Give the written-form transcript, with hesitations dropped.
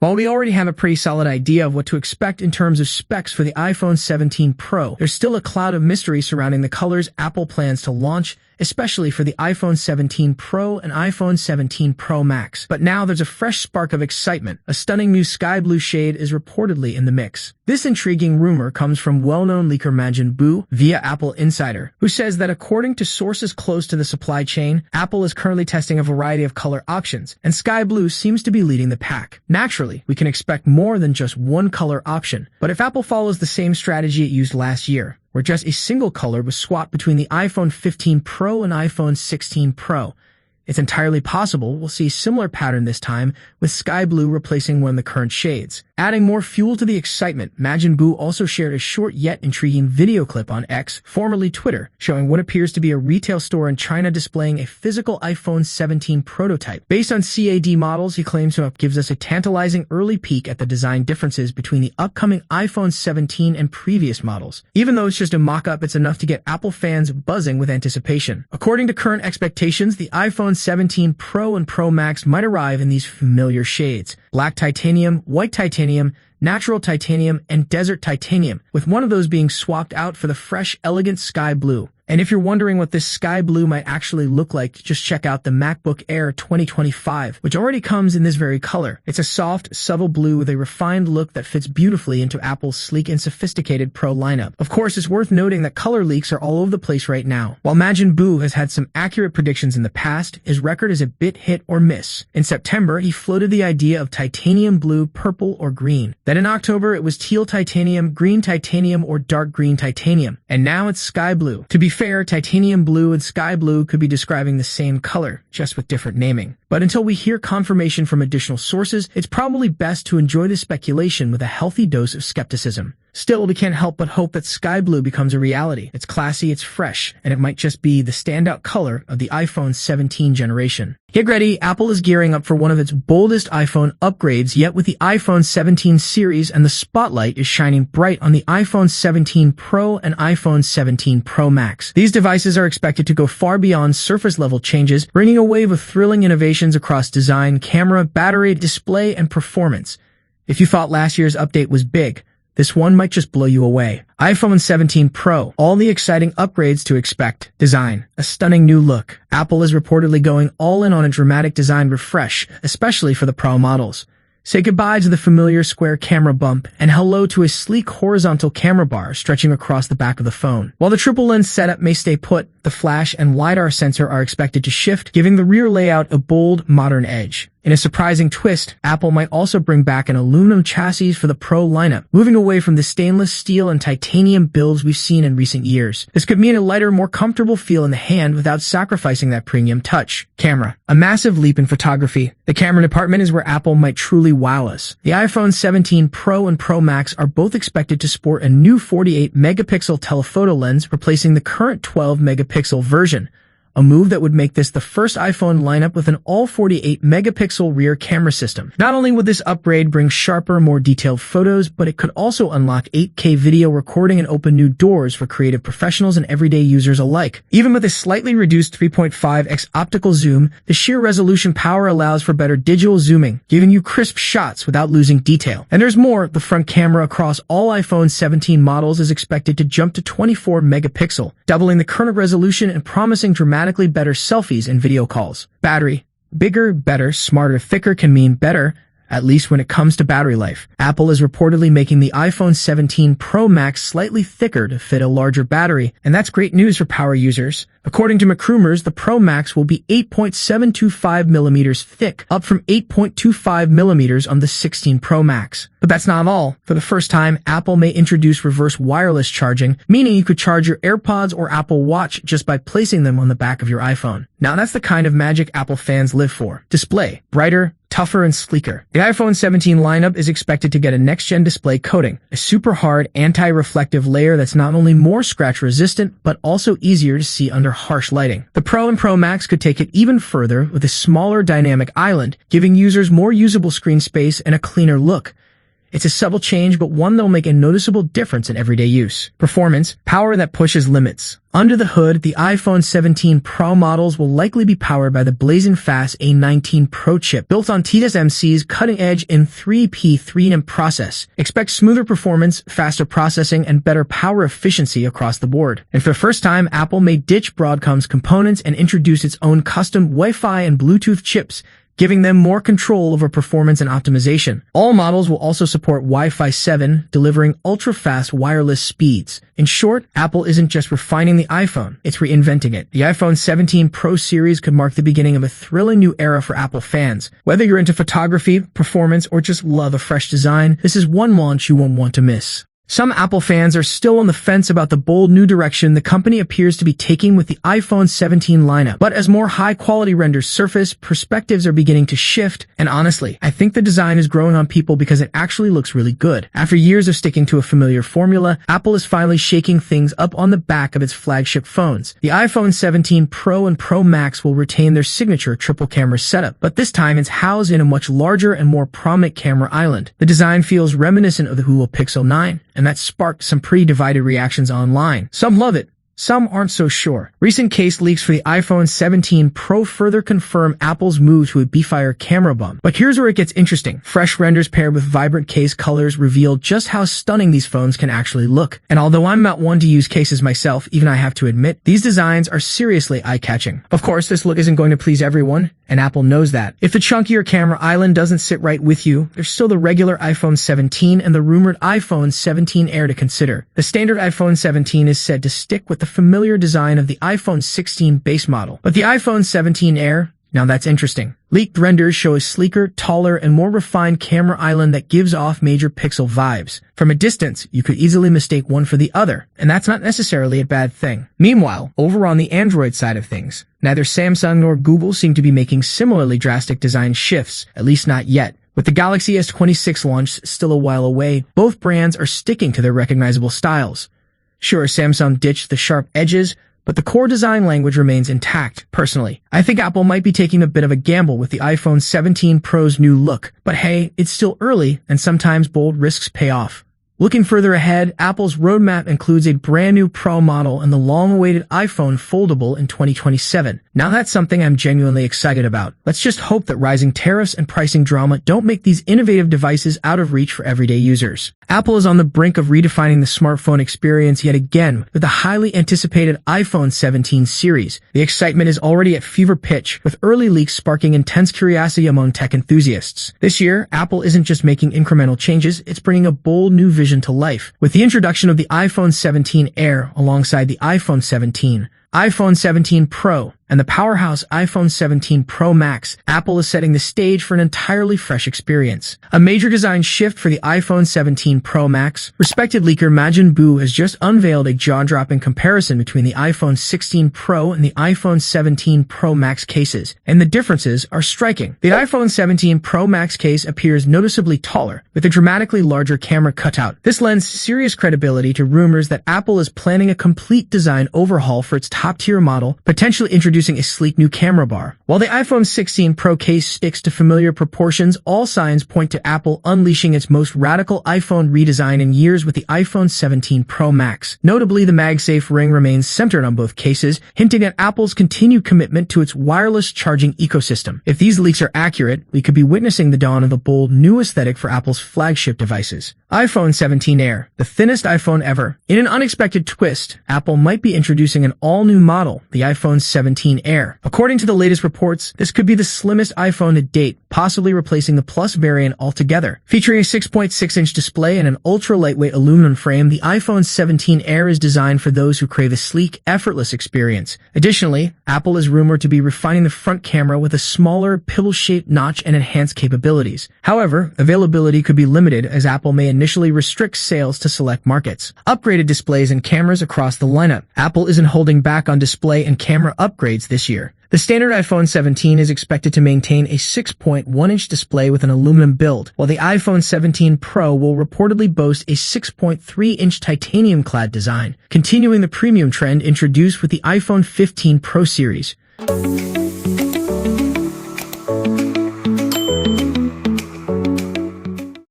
While we already have a pretty solid idea of what to expect in terms of specs for the iPhone 17 Pro, there's still a cloud of mystery surrounding the colors Apple plans to launch, especially for the iPhone 17 Pro and iPhone 17 Pro Max. But now there's a fresh spark of excitement. A stunning new sky blue shade is reportedly in the mix. This intriguing rumor comes from well-known leaker Majin Buu via Apple Insider, who says that according to sources close to the supply chain, Apple is currently testing a variety of color options, and sky blue seems to be leading the pack. Naturally, we can expect more than just one color option, but if Apple follows the same strategy it used last year, where just a single color was swapped between the iPhone 15 Pro and iPhone 16 Pro, it's entirely possible we'll see a similar pattern this time, with sky blue replacing one of the current shades. Adding more fuel to the excitement, Majin Buu also shared a short yet intriguing video clip on X, formerly Twitter, showing what appears to be a retail store in China displaying a physical iPhone 17 prototype. Based on CAD models, he claims to gives us a tantalizing early peek at the design differences between the upcoming iPhone 17 and previous models. Even though it's just a mock-up, it's enough to get Apple fans buzzing with anticipation. According to current expectations, the iPhone 17 Pro and Pro Max might arrive in these familiar shades: black titanium, white titanium, natural titanium, and desert titanium, with one of those being swapped out for the fresh, elegant sky blue. And if you're wondering what this sky blue might actually look like, just check out the MacBook Air 2025, which already comes in this very color. It's a soft, subtle blue with a refined look that fits beautifully into Apple's sleek and sophisticated Pro lineup. Of course, it's worth noting that color leaks are all over the place right now. While Majin Buu has had some accurate predictions in the past, his record is a bit hit or miss. In September, he floated the idea of titanium blue, purple, or green. Then in October, it was teal titanium, green titanium, or dark green titanium. And now it's sky blue. To be fair, titanium blue and sky blue could be describing the same color, just with different naming. But until we hear confirmation from additional sources, it's probably best to enjoy the speculation with a healthy dose of skepticism. Still, we can't help but hope that sky blue becomes a reality. It's classy, it's fresh, and it might just be the standout color of the iPhone 17 generation. Get ready, Apple is gearing up for one of its boldest iPhone upgrades yet with the iPhone 17 series, and the spotlight is shining bright on the iPhone 17 Pro and iPhone 17 Pro Max. These devices are expected to go far beyond surface-level changes, bringing a wave of thrilling innovations across design, camera, battery, display, and performance. If you thought last year's update was big, this one might just blow you away. iPhone 17 Pro, all the exciting upgrades to expect. Design, a stunning new look. Apple is reportedly going all in on a dramatic design refresh, especially for the Pro models. Say goodbye to the familiar square camera bump and hello to a sleek horizontal camera bar stretching across the back of the phone. While the triple lens setup may stay put, the flash and LiDAR sensor are expected to shift, giving the rear layout a bold, modern edge. In a surprising twist, Apple might also bring back an aluminum chassis for the Pro lineup, moving away from the stainless steel and titanium builds we've seen in recent years. This could mean a lighter, more comfortable feel in the hand without sacrificing that premium touch. Camera, a massive leap in photography. The camera department is where Apple might truly wow us. The iPhone 17 Pro and Pro Max are both expected to sport a new 48-megapixel telephoto lens, replacing the current 12-megapixel version, a move that would make this the first iPhone lineup with an all 48-megapixel rear camera system. Not only would this upgrade bring sharper, more detailed photos, but it could also unlock 8K video recording and open new doors for creative professionals and everyday users alike. Even with a slightly reduced 3.5x optical zoom, the sheer resolution power allows for better digital zooming, giving you crisp shots without losing detail. And there's more. The front camera across all iPhone 17 models is expected to jump to 24 megapixel, doubling the current resolution and promising dramatically better selfies and video calls. Battery. Bigger, better, smarter, thicker can mean better, at least when it comes to battery life. Apple is reportedly making the iPhone 17 Pro Max slightly thicker to fit a larger battery, and that's great news for power users. According to McRumors, the Pro Max will be 8.725 millimeters thick, up from 8.25 millimeters on the 16 Pro Max. But that's not all. For the first time, Apple may introduce reverse wireless charging, meaning you could charge your AirPods or Apple Watch just by placing them on the back of your iPhone. Now that's the kind of magic Apple fans live for. Display, brighter, tougher, and sleeker. The iPhone 17 lineup is expected to get a next-gen display coating, a super hard, anti-reflective layer that's not only more scratch-resistant, but also easier to see under harsh lighting. The Pro and Pro Max could take it even further with a smaller dynamic island, giving users more usable screen space and a cleaner look. It's a subtle change, but one that'll make a noticeable difference in everyday use. Performance, power that pushes limits. Under the hood, the iPhone 17 Pro models will likely be powered by the blazing fast A19 Pro chip, built on TSMC's cutting-edge M3P3M process. Expect smoother performance, faster processing, and better power efficiency across the board. And for the first time, Apple may ditch Broadcom's components and introduce its own custom Wi-Fi and Bluetooth chips, giving them more control over performance and optimization. All models will also support Wi-Fi 7, delivering ultra-fast wireless speeds. In short, Apple isn't just refining the iPhone, it's reinventing it. The iPhone 17 Pro series could mark the beginning of a thrilling new era for Apple fans. Whether you're into photography, performance, or just love a fresh design, this is one launch you won't want to miss. Some Apple fans are still on the fence about the bold new direction the company appears to be taking with the iPhone 17 lineup. But as more high-quality renders surface, perspectives are beginning to shift, and honestly, I think the design is growing on people because it actually looks really good. After years of sticking to a familiar formula, Apple is finally shaking things up on the back of its flagship phones. The iPhone 17 Pro and Pro Max will retain their signature triple-camera setup, but this time it's housed in a much larger and more prominent camera island. The design feels reminiscent of the Google Pixel 9, and that sparked some pretty divided reactions online. Some love it, some aren't so sure. Recent case leaks for the iPhone 17 Pro further confirm Apple's move to a beefier camera bump. But here's where it gets interesting. Fresh renders paired with vibrant case colors reveal just how stunning these phones can actually look. And although I'm not one to use cases myself, even I have to admit, these designs are seriously eye-catching. Of course, this look isn't going to please everyone, and Apple knows that. If the chunkier camera island doesn't sit right with you, there's still the regular iPhone 17 and the rumored iPhone 17 Air to consider. The standard iPhone 17 is said to stick with the familiar design of the iPhone 16 base model. But the iPhone 17 Air, now that's interesting. Leaked renders show a sleeker, taller, and more refined camera island that gives off major pixel vibes. From a distance, you could easily mistake one for the other, and that's not necessarily a bad thing. Meanwhile, over on the Android side of things, neither Samsung nor Google seem to be making similarly drastic design shifts, at least not yet. With the Galaxy S26 launch still a while away, both brands are sticking to their recognizable styles. Sure, Samsung ditched the sharp edges, but the core design language remains intact. Personally, I think Apple might be taking a bit of a gamble with the iPhone 17 Pro's new look. But hey, it's still early, and sometimes bold risks pay off. Looking further ahead, Apple's roadmap includes a brand new Pro model and the long-awaited iPhone foldable in 2027. Now that's something I'm genuinely excited about. Let's just hope that rising tariffs and pricing drama don't make these innovative devices out of reach for everyday users. Apple is on the brink of redefining the smartphone experience yet again with the highly anticipated iPhone 17 series. The excitement is already at fever pitch, with early leaks sparking intense curiosity among tech enthusiasts. This year, Apple isn't just making incremental changes, it's bringing a bold new vision to life. With the introduction of the iPhone 17 Air alongside the iPhone 17, iPhone 17 Pro, and the powerhouse iPhone 17 Pro Max, Apple is setting the stage for an entirely fresh experience. A major design shift for the iPhone 17 Pro Max. Respected leaker Majin Buu has just unveiled a jaw-dropping comparison between the iPhone 16 Pro and the iPhone 17 Pro Max cases, and the differences are striking. The iPhone 17 Pro Max case appears noticeably taller, with a dramatically larger camera cutout. This lends serious credibility to rumors that Apple is planning a complete design overhaul for its top-tier model, potentially introducing a sleek new camera bar. While the iPhone 16 Pro case sticks to familiar proportions, all signs point to Apple unleashing its most radical iPhone redesign in years with the iPhone 17 Pro Max. Notably, the MagSafe ring remains centered on both cases, hinting at Apple's continued commitment to its wireless charging ecosystem. If these leaks are accurate, we could be witnessing the dawn of a bold new aesthetic for Apple's flagship devices. iPhone 17 Air, the thinnest iPhone ever. In an unexpected twist, Apple might be introducing an all-new model, the iPhone 17 Air. According to the latest reports, this could be the slimmest iPhone to date, possibly replacing the Plus variant altogether. Featuring a 6.6-inch display and an ultra-lightweight aluminum frame, the iPhone 17 Air is designed for those who crave a sleek, effortless experience. Additionally, Apple is rumored to be refining the front camera with a smaller, pill-shaped notch and enhanced capabilities. However, availability could be limited as Apple may initially restrict sales to select markets. Upgraded displays and cameras across the lineup. Apple isn't holding back on display and camera upgrades this year. The standard iPhone 17 is expected to maintain a 6.1-inch display with an aluminum build, while the iPhone 17 Pro will reportedly boast a 6.3-inch titanium-clad design, continuing the premium trend introduced with the iPhone 15 Pro series.